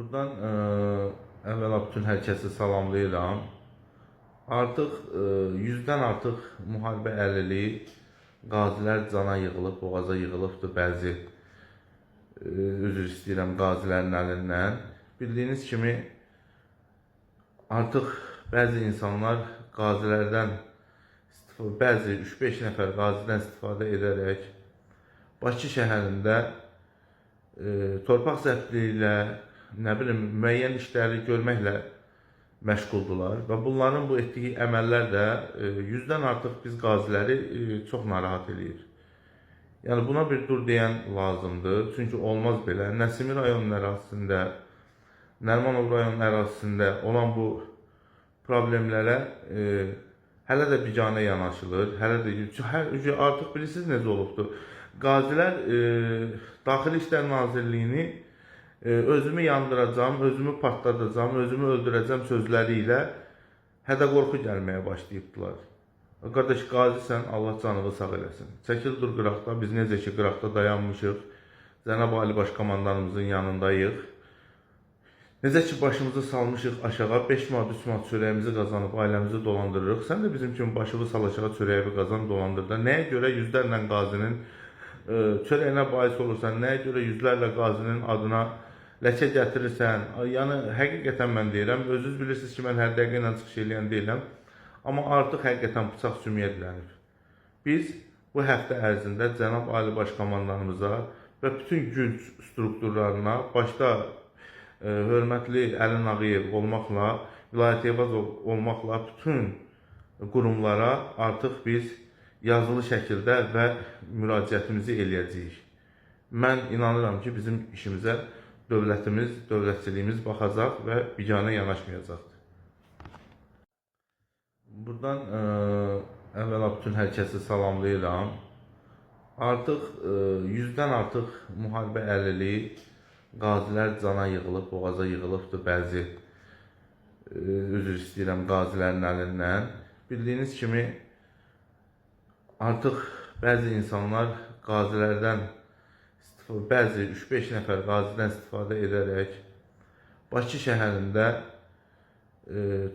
Buradan əvvəla bütün hər kəsi salamlayıram. Artıq 100-dən artıq müharibə əlili qazilər cana yığılıb, boğaza yığılıbdır bəzi üzr istəyirəm qazilərin əlindən. Bildiyiniz kimi artıq bəzi insanlar qazilərdən bəzi 3-5 nəfər qazidən istifadə edərək Bakı şəhərində torpaq zəbtliyi ilə nə bilim müəyyən işləri görməklə məşğuldular və bunların bu etdiyi əməllər də 100-dən artıq biz qaziləri çox narahat eləyir. Yəni buna bir dur deyən lazımdır. Çünki olmaz belə. Nəsimi rayonunun ərazisində, Nərimanov rayonunun ərazisində olan bu problemlərə hələ də biganə yanaşılır. Hələ də artıq bilirsiniz necə olubdur. Qazilər Daxili İşlər Nazirliyini özümü yandıracağım, özümü partladacağım, özümü öldürəcəm sözləri ilə hədə-qorxu gəlməyə başlayıbdılar. Qardaş, qazisən, Allah canını sağ eləsin. Çəkil dur qıraqda, biz necə ki qıraqda dayanmışıq, Cənab Ali Başkomandanımızın yanındayıq. Necə ki başımızı salmışıq aşağı, 5 manat, 3 manat çörəyimizi qazanıb ailəmizi dolandırırıq. Sən də bizim kimi başını sal aşağı çörəyi qazanıb dolandırır. Nəyə görə yüzlərlə qazinin çörəyinə bahis olursan, nəyə görə yüzlərlə qazinin adına ləkə gətirirsən? Yəni, həqiqətən mən deyirəm, özünüz bilirsiniz ki, mən hər dəqiqə ilə çıxış eləyən deyiləm. Amma artıq həqiqətən bıçaq sümüyə dilənib. Biz bu həftə ərzində Cənab Ali Başkomandanımıza və bütün güc strukturlarına, başda hörmətli Əli Nağıyev olmaqla, Vilayət Eyvazov olmaqla bütün qurumlara artıq biz yazılı şəkildə və müraciətimizi eləyəcəyik. Mən inanıram ki, bizim işimizə dövlətimiz, dövlətçiliyimiz baxacaq və biganə yanaşmayacaqdır. Buradan əvvəla bütün hər kəsi salamlayıram. Artıq 100-dən artıq müharibə əlili qazilər cana yığılıb, boğaza yığılıbdır bəzi üzr istəyirəm qazilərin əlindən. Bildiyiniz kimi artıq bəzi insanlar qazilərdən bəzi 3-5 nəfər qazidən istifadə edərək Bakı şəhərində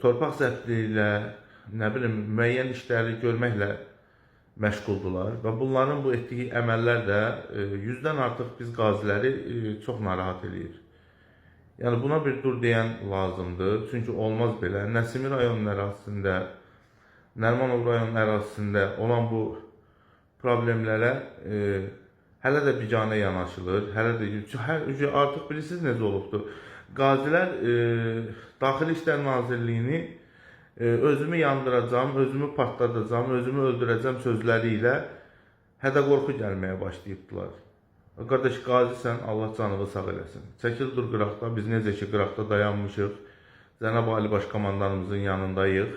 torpaq zəbtliyi ilə nə bilim müəyyən işləri görməklə məşğuldular və bunların bu etdiyi əməllər də 100-dən artıq biz qaziləri çox narahat eləyir. Yəni buna bir dur deyən lazımdır. Çünki olmaz belə. Nəsimi rayonunun ərazisində, Nərimanov rayonunun ərazisində olan bu problemlərə hələ də biganə yanaşılır. Hələ də artıq bilirsiniz necə olubdur. Qazilər Daxili İşlər Nazirliyini özümü yandıracağım, özümü partladacağım, özümü öldürəcəm sözləri ilə hədə-qorxu gəlməyə başlayıbdılar. Qardaş, qazisən, Allah canını sağ eləsin. Çəkil dur qıraqda, biz necə ki qıraqda dayanmışıq, Cənab Ali Başkomandanımızın yanındayıq.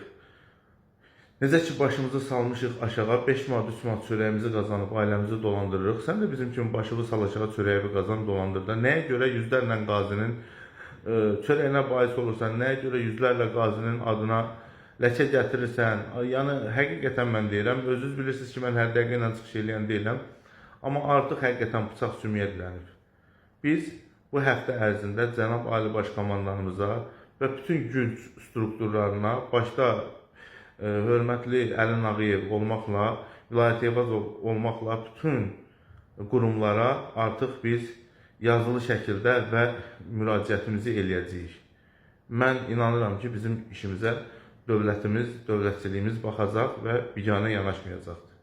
Necə ki başımızı salmışıq aşağı, 5 manat, 3 manat çörəyimizi qazanıb ailəmizi dolandırırıq. Sən də bizim kimi başını sal aşağı çörəyi qazanıb dolandırır. Nəyə görə yüzlərlə qazinin çörəyinə bahis olursan, nəyə görə yüzlərlə qazinin adına ləkə gətirirsən? Yəni, həqiqətən mən deyirəm, özünüz bilirsiniz ki, mən hər dəqiqə ilə çıxış eləyən deyiləm. Amma artıq həqiqətən bıçaq sümüyə dilənib. Biz bu həftə ərzində Cənab Ali Başkomandanımıza və bütün güc strukturlarına, başda hörmətli Əli Nağıyev olmaqla, Vilayət Eyvazov olmaqla bütün qurumlara artıq biz yazılı şəkildə və müraciətimizi eləyəcəyik. Mən inanıram ki, bizim işimizə dövlətimiz, dövlətçiliyimiz baxacaq və biganə yanaşmayacaqdır.